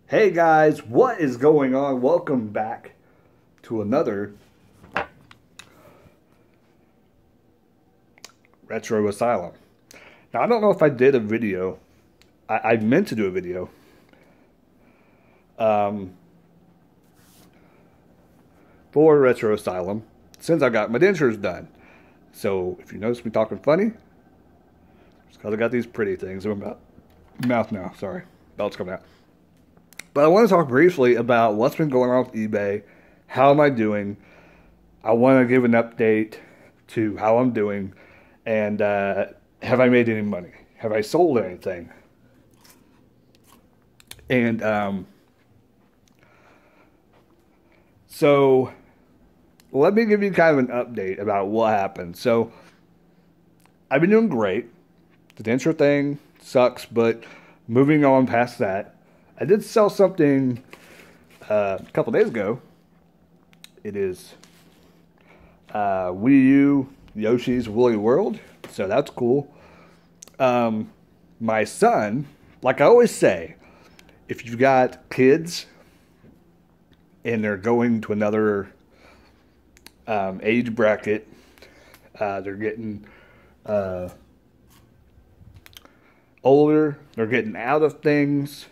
Hey guys, what is going on? Welcome back to another Retro Asylum. Now, I don't know if I did a video. I meant to do a video um, for Retro Asylum since I got my dentures done. So, if you notice me talking funny, it's because I got these pretty things in my mouth now. Sorry, belt's coming out. But I want to talk briefly about what's been going on with eBay. How am I doing? I want to give an update to how I'm doing. And have I made any money? Have I sold anything? And so let me give you kind of an update about what happened. So I've been doing great. The denture thing sucks, but moving on past that, I did sell something a couple days ago. It is Wii U Yoshi's Woolly World, so that's cool. My son, like I always say, if you've got kids and they're going to another age bracket, they're getting older, they're getting out of things,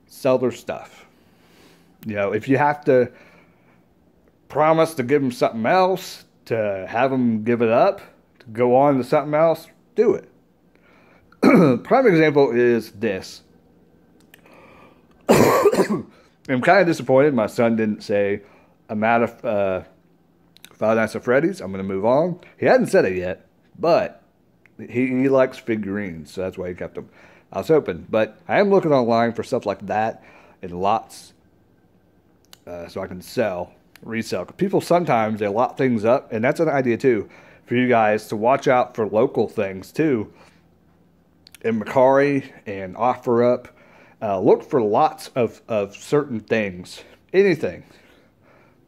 sell their stuff. You know, if you have to promise to give them something else, to have them give it up, to go on to something else, do it. Prime example is this. I'm kind of disappointed my son didn't say, I'm out of Five Nights at Freddy's, I'm going to move on. He hadn't said it yet, but he likes figurines, so that's why he kept them. I was hoping, but I am looking online for stuff like that in lots so I can resell. People sometimes they lot things up, and that's an idea too for you guys to watch out for local things too. In Mercari and OfferUp, look for lots of certain things, anything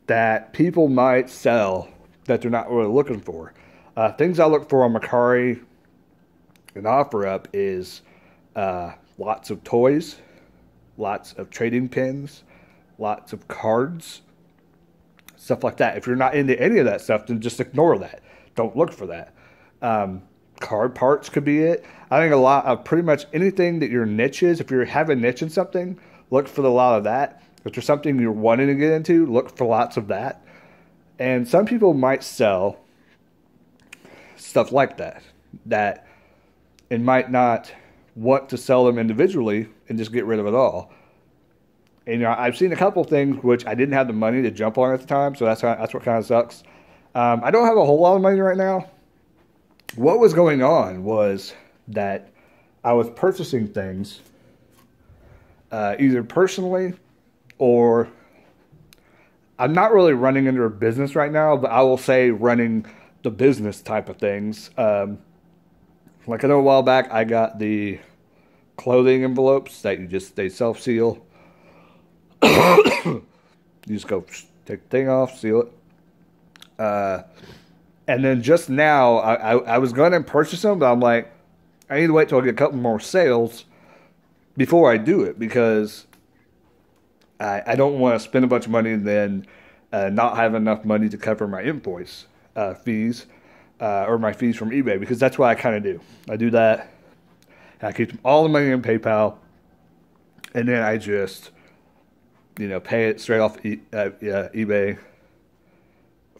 that people might sell that they're not really looking for. Things I look for on Mercari and OfferUp is lots of toys, lots of trading pins, lots of cards, stuff like that. If you're not into any of that stuff, then just ignore that. Don't look for that. Card parts could be it. I think a lot of pretty much anything that your niche is, if you have a niche in something, look for a lot of that. If there's something you're wanting to get into, look for lots of that. And some people might sell stuff like that, and might not want to sell them individually and just get rid of it all. And, you know, I've seen a couple things which I didn't have the money to jump on at the time, so that's what kind of sucks. I don't have a whole lot of money right now. What was going on was that I was purchasing things either personally or I'm not really running into a business right now, but I will say running the business type of things. Like I know a while back I got the clothing envelopes that they self-seal. You just go take the thing off, seal it. And then just now, I was going to purchase them, but I'm like, I need to wait till I get a couple more sales before I do it because I don't want to spend a bunch of money and then not have enough money to cover my invoice fees or my fees from eBay, because that's what I kind of do. I do that. I keep all the money in PayPal, and then I just, pay it straight off eBay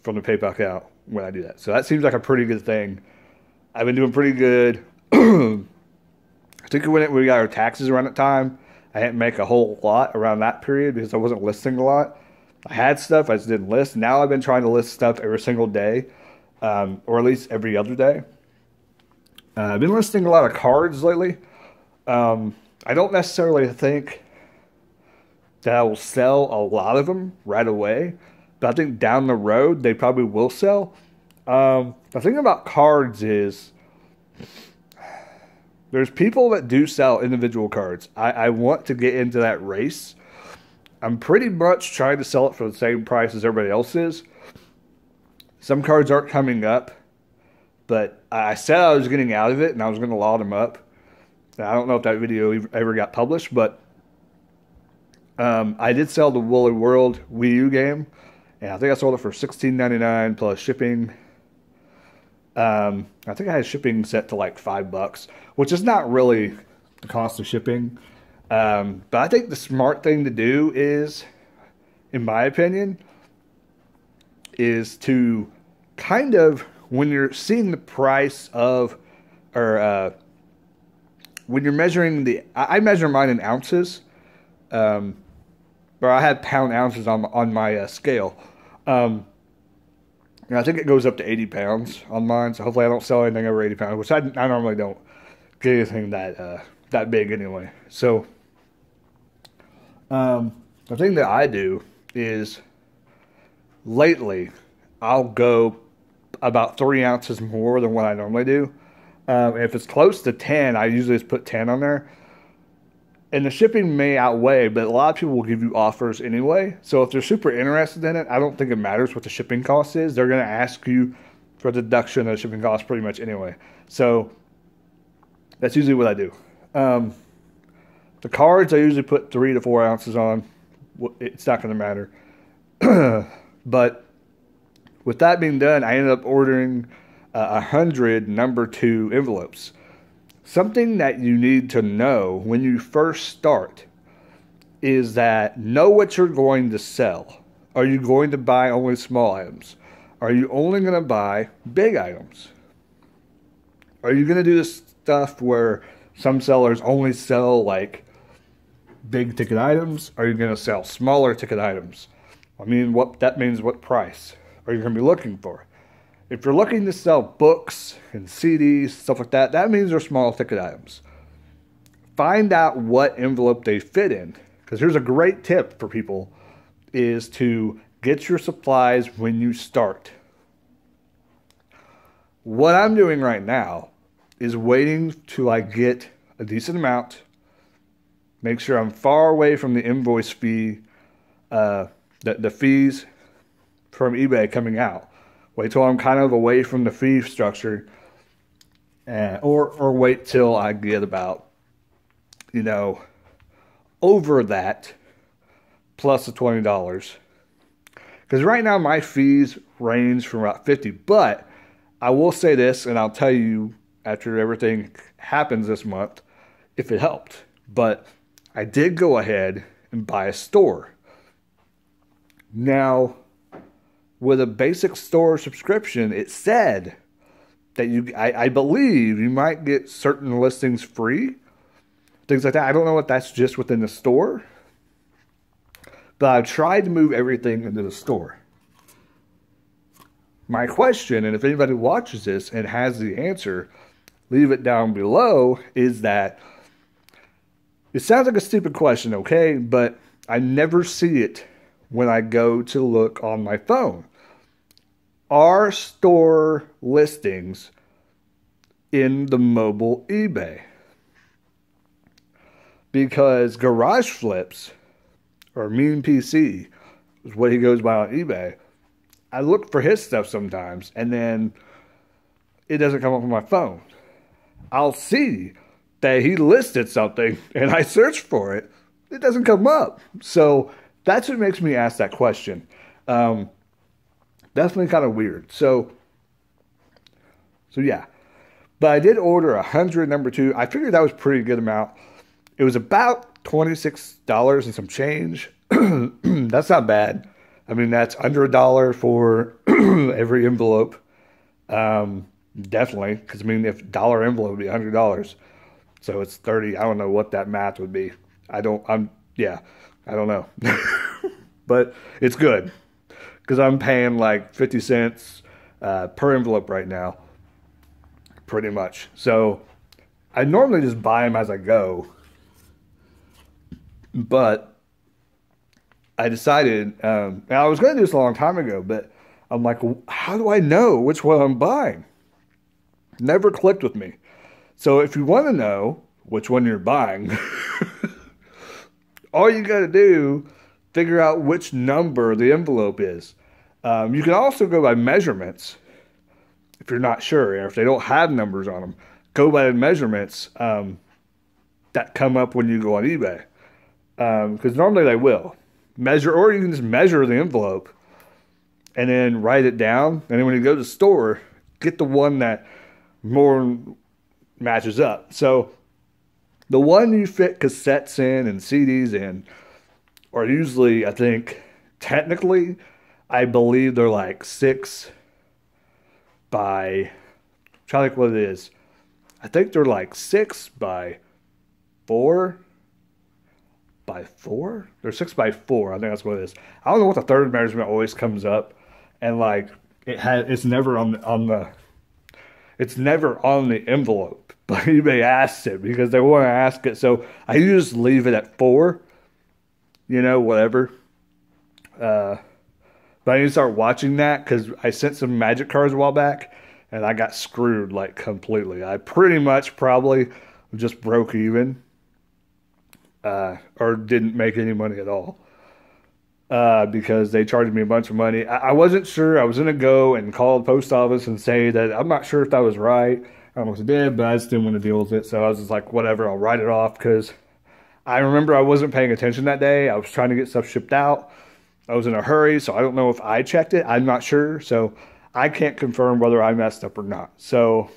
from the PayPal account when I do that. So that seems like a pretty good thing. I've been doing pretty good. I think when we got our taxes around that time, I didn't make a whole lot around that period because I wasn't listing a lot. I had stuff, I just didn't list. Now I've been trying to list stuff every single day, or at least every other day. I've been listing a lot of cards lately. I don't necessarily think that I will sell a lot of them right away, but I think down the road they probably will sell. The thing about cards is there's people that do sell individual cards. I want to get into that race. I'm pretty much trying to sell it for the same price as everybody else is. Some cards aren't coming up, but I said I was getting out of it and I was going to lot them up. Now, I don't know if that video ever got published, but I did sell the Woolly World Wii U game, and I think I sold it for $16.99 plus shipping. I think I had shipping set to like $5, which is not really the cost of shipping. But I think the smart thing to do is, in my opinion, is to kind of, when you're seeing the price of, or when you're measuring I measure mine in ounces, or I have pound ounces on my scale. And I think it goes up to 80 pounds on mine, so hopefully I don't sell anything over 80 pounds, which I normally don't get anything that big anyway. So the thing that I do is, lately, I'll go about 3 ounces more than what I normally do. If it's close to 10, I usually just put 10 on there. And the shipping may outweigh, but a lot of people will give you offers anyway. So if they're super interested in it, I don't think it matters what the shipping cost is. They're going to ask you for a deduction of the shipping cost pretty much anyway. So that's usually what I do. The cards, I usually put 3 to 4 ounces on. It's not going to matter. But with that being done, I ended up ordering 100 number 2 envelopes. Something that you need to know when you first start is that know what you're going to sell. Are you going to buy only small items? Are you only going to buy big items? Are you going to do this stuff where some sellers only sell like big ticket items? Are you going to sell smaller ticket items? I mean, what that means, what price are you going to be looking for? If you're looking to sell books and CDs, stuff like that, that means they're small ticket items. Find out what envelope they fit in. Because here's a great tip for people, is to get your supplies when you start. What I'm doing right now is waiting till I get a decent amount, make sure I'm far away from the invoice fee, the fees from eBay coming out. Wait till I'm kind of away from the fee structure, or wait till I get about, over that plus the $20. Because right now my fees range from about $50. But I will say this, and I'll tell you after everything happens this month if it helped. But I did go ahead and buy a store. Now, with a basic store subscription, it said that I believe you might get certain listings free, things like that. I don't know if that's just within the store, but I've tried to move everything into the store. My question, and if anybody watches this and has the answer, leave it down below, is that it sounds like a stupid question, okay? But I never see it when I go to look on my phone. Are store listings in the mobile eBay? Because Garage Flips, or Mean PC, is what he goes by on eBay. I look for his stuff sometimes, and then it doesn't come up on my phone. I'll see that he listed something, and I search for it. It doesn't come up. So that's what makes me ask that question. Definitely kind of weird. So yeah. But I did order 100 number 2. I figured that was a pretty good amount. It was about $26 and some change. That's not bad. I mean, that's under $1 for every envelope. Definitely. Because, I mean, if dollar envelope would be $100. So it's 30. I don't know what that math would be. I don't know. But it's good. Because I'm paying like 50 cents per envelope right now. Pretty much. So I normally just buy them as I go. But I decided, and I was going to do this a long time ago, but I'm like, how do I know which one I'm buying? Never clicked with me. So if you want to know which one you're buying, all you got to do, figure out which number the envelope is. You can also go by measurements if you're not sure, or if they don't have numbers on them. Go by the measurements that come up when you go on eBay. Because normally they will measure, or you can just measure the envelope and then write it down. And then when you go to the store, get the one that more matches up. So the one you fit cassettes in and CDs in are usually, I think, technically, I believe they're like 6 by, I'm trying to think what it is. I think they're like 6 by 4 by 4. They're 6 by 4. I think that's what it is. I don't know what the third measurement always comes up, and like it's never on the envelope, but eBay asks it because they want to ask it. So I just leave it at 4, whatever. But I need to start watching that because I sent some magic cards a while back and I got screwed like completely. I pretty much probably just broke even, or didn't make any money at all. Because they charged me a bunch of money. I wasn't sure. I was going to go and call the post office and say that I'm not sure if that was right. I almost did, but I just didn't want to deal with it. So I was just like, whatever, I'll write it off because I remember I wasn't paying attention that day. I was trying to get stuff shipped out. I was in a hurry, so I don't know if I checked it. I'm not sure. So I can't confirm whether I messed up or not. So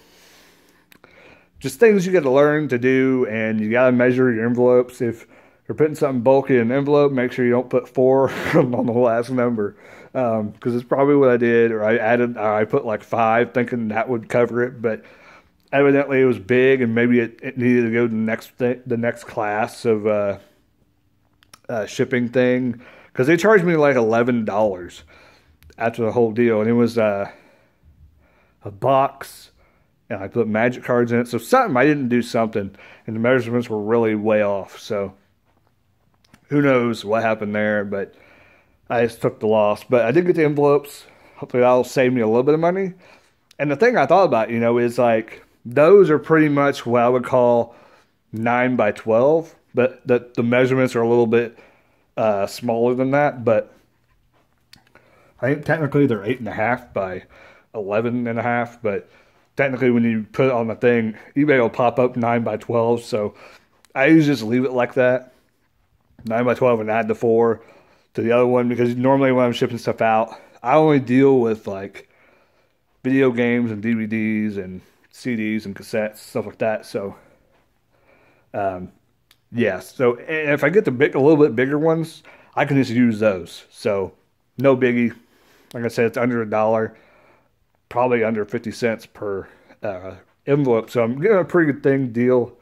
just things you got to learn to do, and you got to measure your envelopes. If you're putting something bulky in an envelope, make sure you don't put 4 on the last number, because it's probably what I did. Or I put like 5, thinking that would cover it, but evidently it was big, and maybe it needed to go to the next class of shipping thing, because they charged me like $11 after the whole deal, and it was a box. And I put magic cards in it. So I didn't do something, and the measurements were really way off. So who knows what happened there, but I just took the loss. But I did get the envelopes. Hopefully that'll save me a little bit of money. And the thing I thought about, is like those are pretty much what I would call 9 by 12, but the measurements are a little bit smaller than that. But I think technically they're 8.5 by 11.5, but technically, when you put it on the thing, eBay will pop up 9 by 12. So I usually just leave it like that, 9 by 12, and add the 4 to the other one, because normally when I'm shipping stuff out, I only deal with like video games and DVDs and CDs and cassettes, stuff like that. So, yeah. So if I get a little bit bigger ones, I can just use those. So no biggie. Like I said, it's under $1. Probably under 50 cents per envelope. So I'm getting a pretty good deal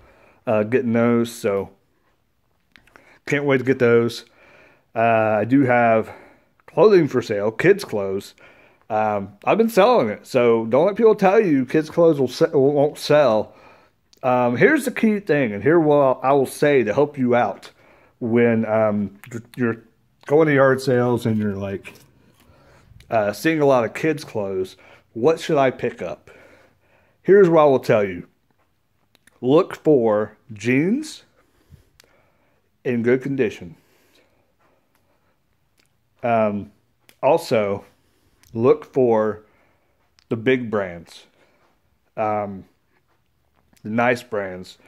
getting those. So can't wait to get those. I do have clothing for sale, kids' clothes. I've been selling it. So don't let people tell you kids' clothes won't sell. Here's the key thing, and here what I will say to help you out when you're going to yard sales and you're like seeing a lot of kids' clothes. What should I pick up? Here's what I will tell you. Look for jeans in good condition. Also, look for the big brands, the nice brands.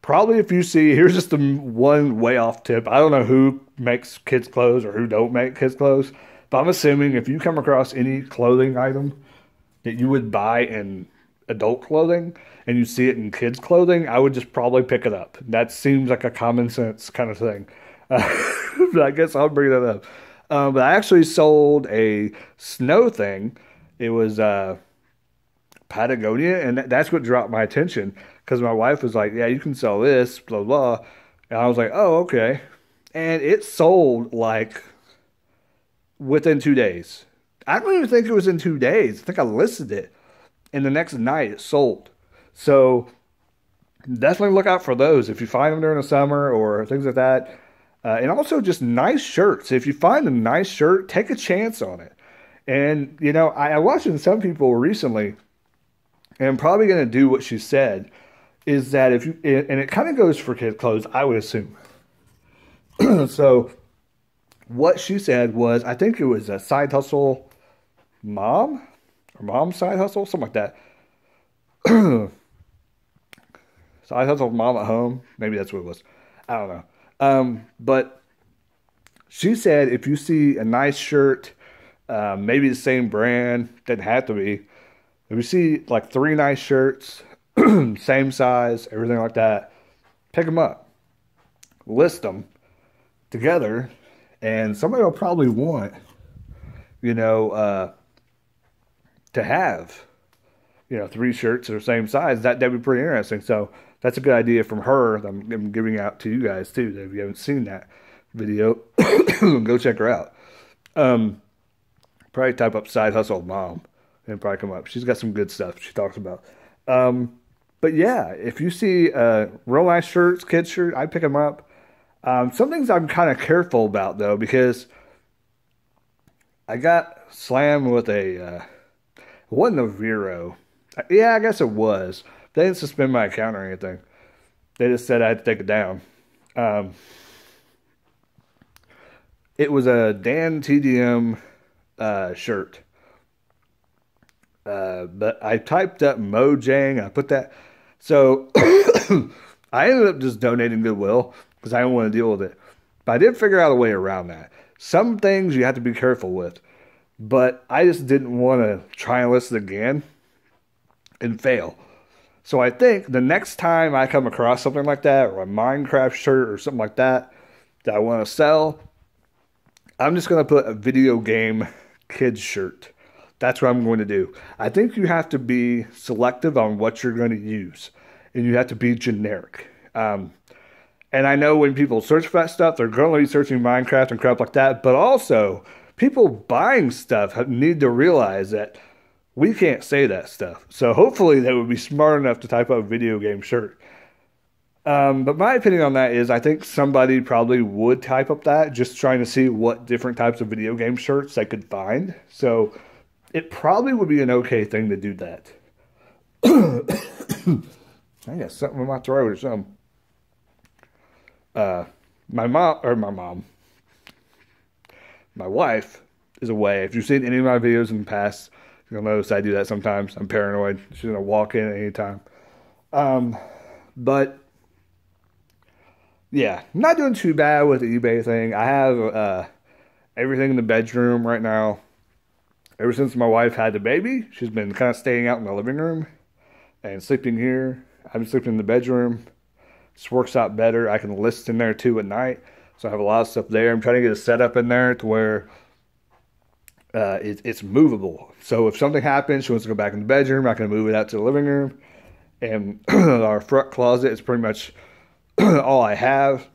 Probably if you see, here's just the one way off tip. I don't know who makes kids' clothes or who don't make kids' clothes, but I'm assuming if you come across any clothing item that you would buy in adult clothing and you see it in kids clothing, I would just probably pick it up. That seems like a common sense kind of thing. But I guess I'll bring that up. But I actually sold a snow thing. It was Patagonia, and that's what dropped my attention, because my wife was like, yeah, you can sell this, blah, blah. And I was like, oh, okay. And it sold like within 2 days. I don't even think it was in 2 days. I think I listed it, and the next night it sold. So definitely look out for those if you find them during the summer or things like that. And also just nice shirts. If you find a nice shirt, take a chance on it. And, I watched some people recently, and I'm probably going to do what she said, is that and it kind of goes for kid clothes, I would assume. So what she said was, I think it was a side hustle mom, or mom side hustle, something like that. Side hustle mom at home, maybe that's what it was. I don't know. But she said if you see a nice shirt, maybe the same brand, doesn't have to be. If you see like three nice shirts, same size, everything like that, pick them up, list them together, and somebody will probably want, you know, to have, three shirts that are the same size. That'd be pretty interesting. So that's a good idea from her that I'm giving out to you guys too. That if you haven't seen that video, go check her out. Probably type up side hustle mom and probably come up. She's got some good stuff she talks about. But yeah, if you see real nice shirts, kids shirt, I pick them up. Some things I'm kind of careful about though, because I got slammed with it wasn't a Vero. Yeah, I guess it was. They didn't suspend my account or anything. They just said I had to take it down. It was a Dan TDM shirt. But I typed up Mojang. I put that. So I ended up just donating Goodwill because I didn't want to deal with it. But I did figure out a way around that. Some things you have to be careful with. But I just didn't want to try and list it again and fail. So I think the next time I come across something like that, or a Minecraft shirt or something like that I want to sell, I'm just going to put a video game kids shirt. That's what I'm going to do. I think you have to be selective on what you're going to use, and you have to be generic. And I know when people search for that stuff, they're going to be searching Minecraft and crap like that, but also people buying stuff need to realize that we can't say that stuff. So hopefully they would be smart enough to type up video game shirt. But my opinion on that is I think somebody probably would type up that, just trying to see what different types of video game shirts they could find. So it probably would be an okay thing to do that. I got something in my throat or something. My wife is away. If you've seen any of my videos in the past, you'll notice I do that sometimes. I'm paranoid. She's going to walk in at any time. But yeah, I'm not doing too bad with the eBay thing. I have everything in the bedroom right now. Ever since my wife had the baby, she's been kind of staying out in the living room and sleeping here. I've been sleeping in the bedroom. This works out better. I can list in there too at night. So I have a lot of stuff there. I'm trying to get a setup in there to where it's movable. So if something happens, she wants to go back in the bedroom, I can move it out to the living room. And our front closet is pretty much all I have.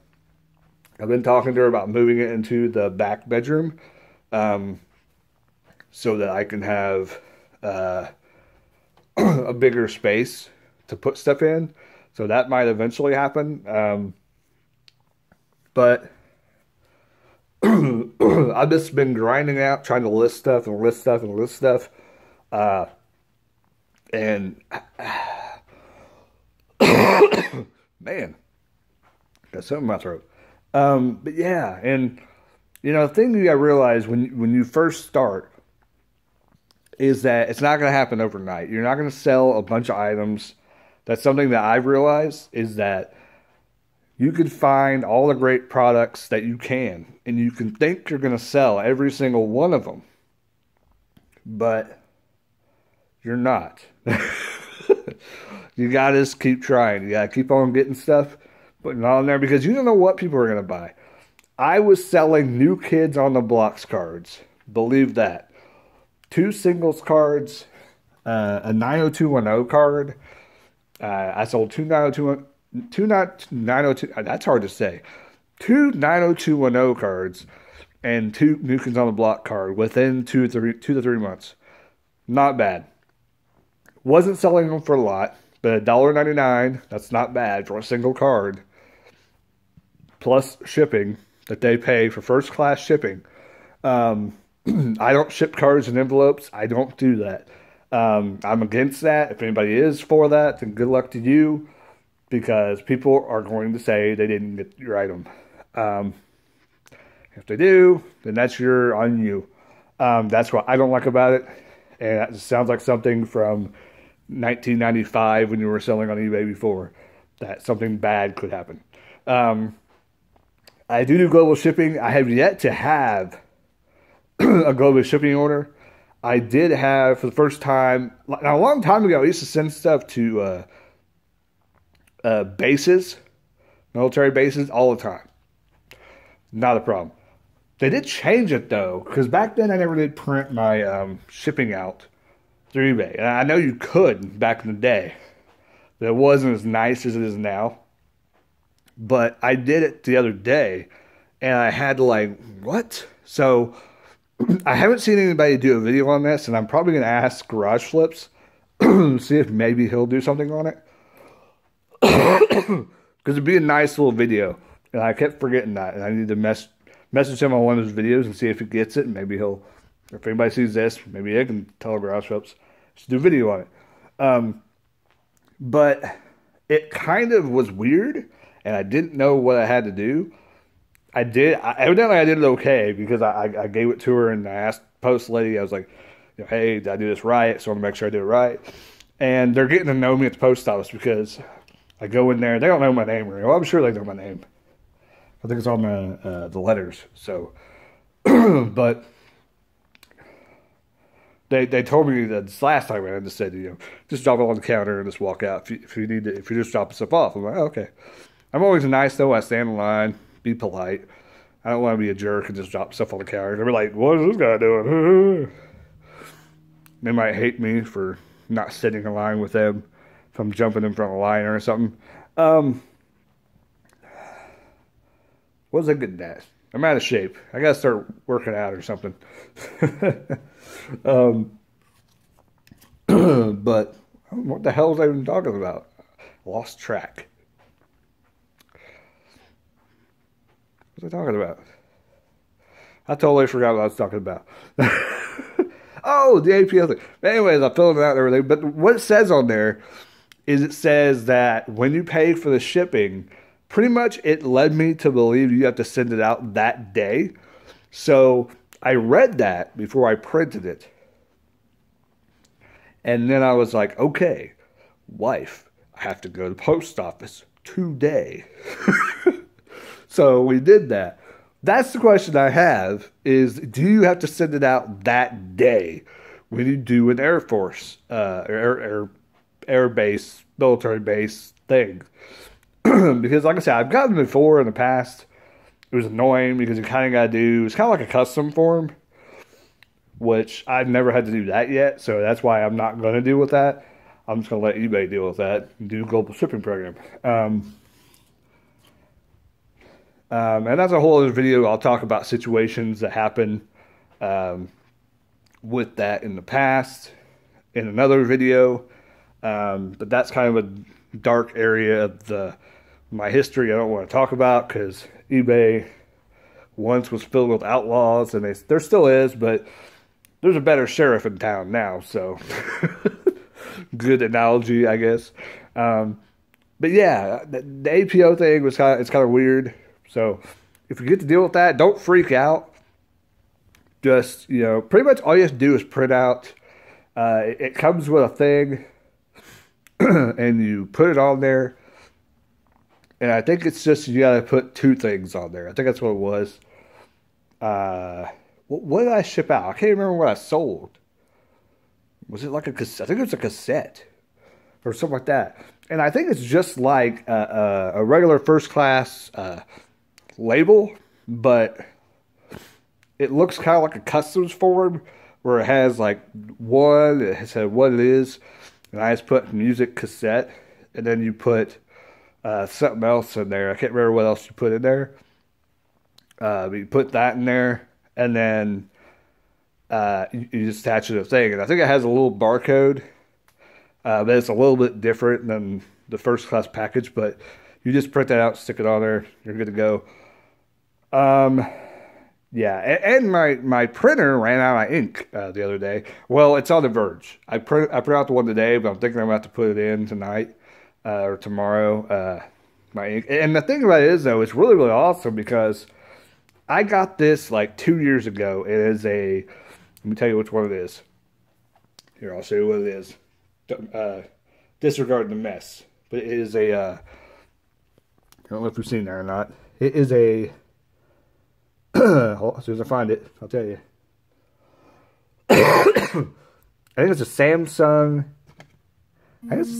I've been talking to her about moving it into the back bedroom so that I can have a bigger space to put stuff in. So that might eventually happen. But I've just been grinding out, trying to list stuff and list stuff and list stuff. And man, got something in my throat. But yeah, and the thing you gotta realize when you first start is that it's not gonna happen overnight. You're not gonna sell a bunch of items. That's something that I've realized is that you could find all the great products that you can, and you can think you're going to sell every single one of them, but you're not. You got to just keep trying. You got to keep on getting stuff, putting it on there, because you don't know what people are going to buy. I was selling New Kids on the Blocks cards. Believe that. 2 singles cards, a 90210 card. I sold 2 902, that's hard to say. 2 90210 cards and 2 New Kids on the Block card within 2 to 3 months. Not bad. Wasn't selling them for a lot, but $1.99, that's not bad for a single card. Plus shipping that they pay for first class shipping. I don't ship cards in envelopes. I don't do that. I'm against that. If anybody is for that, then good luck to you, because people are going to say they didn't get your item. If they do, then that's on you. That's what I don't like about it. And that sounds like something from 1995 when you were selling on eBay before, that something bad could happen. I do global shipping. I have yet to have a global shipping order. I did have for the first time, now a long time ago, I used to send stuff to bases, military bases, all the time. Not a problem. They did change it though, because back then I never did print my shipping out through eBay. And I know you could back in the day, but it wasn't as nice as it is now. But I did it the other day, and I had to like, what? So I haven't seen anybody do a video on this, and I'm probably going to ask Garage Flips, see if maybe he'll do something on it. Because it'd be a nice little video. And I kept forgetting that, and I need to message him on one of his videos and see if he gets it. And maybe he'll, if anybody sees this, maybe they can tell Garage Flips to do a video on it. But it kind of was weird, and I didn't know what I had to do. Evidently I did it okay, because I gave it to her, and I asked the post lady, I was like, hey, did I do this right? So I want to make sure I did it right. And they're getting to know me at the post office, because I go in there, they don't know my name, or well, I'm sure they know my name. I think it's on the letters. So, but they told me that this last time I just said, just drop it on the counter and just walk out if you need to, if you just drop stuff off. I'm like, oh, okay. I'm always nice though. I stand in line, be polite. I don't want to be a jerk and just drop stuff on the counter. They'll be like, what is this guy doing? They might hate me for not sitting in line with them if I'm jumping in front of a line or something. What was I getting at? I'm out of shape. I gotta start working out or something. But what the hell was I even talking about? Lost track. What was I talking about? I totally forgot what I was talking about. Oh, the APO thing. Anyways, I filled it out and everything. But what it says on there is it says that when you pay for the shipping, pretty much it led me to believe you have to send it out that day. So I read that before I printed it. And then I was like, okay, wife, I have to go to the post office today. So we did that. That's the question I have is, do you have to send it out that day when you do an Air Force, air base, military base thing? Because like I said, I've gotten it before in the past. It was annoying because you kind of got to do, it's kind of like a custom form, which I've never had to do that yet. So that's why I'm not going to deal with that. I'm just going to let eBay deal with that and do a global shipping program. And that's a whole other video. I'll talk about situations that happen with that in the past in another video. But that's kind of a dark area of my history I don't want to talk about, because eBay once was filled with outlaws, and there still is, but there's a better sheriff in town now, so good analogy, I guess. But yeah, the APO thing was it's kind of weird. So if you get to deal with that, don't freak out. Just, pretty much all you have to do is print out. It comes with a thing, and you put it on there. And I think it's just you got to put 2 things on there. I think that's what it was. What did I ship out? I can't remember what I sold. Was it like a cassette? I think it was a cassette or something like that. And I think it's just like a regular first class label, but it looks kind of like a customs form where it has like it said what it is, and I just put music cassette, and then you put something else in there. I can't remember what else you put in there. But you put that in there, and then you just attach it to the thing. And I think it has a little barcode, but it's a little bit different than the first class package. But you just print that out, stick it on there, you're good to go. Yeah, and my printer ran out of ink the other day. Well, it's on the verge. I print out the one today, but I'm thinking I'm about to put it in tonight or tomorrow. My ink. And the thing about it is, though, it's really, really awesome because I got this like 2 years ago. It is let me tell you which one it is. Here, I'll show you what it is. Disregard the mess. But it is I don't know if you've seen that or not. It is a As soon as I find it, I'll tell you. I think it's a Samsung. I think it's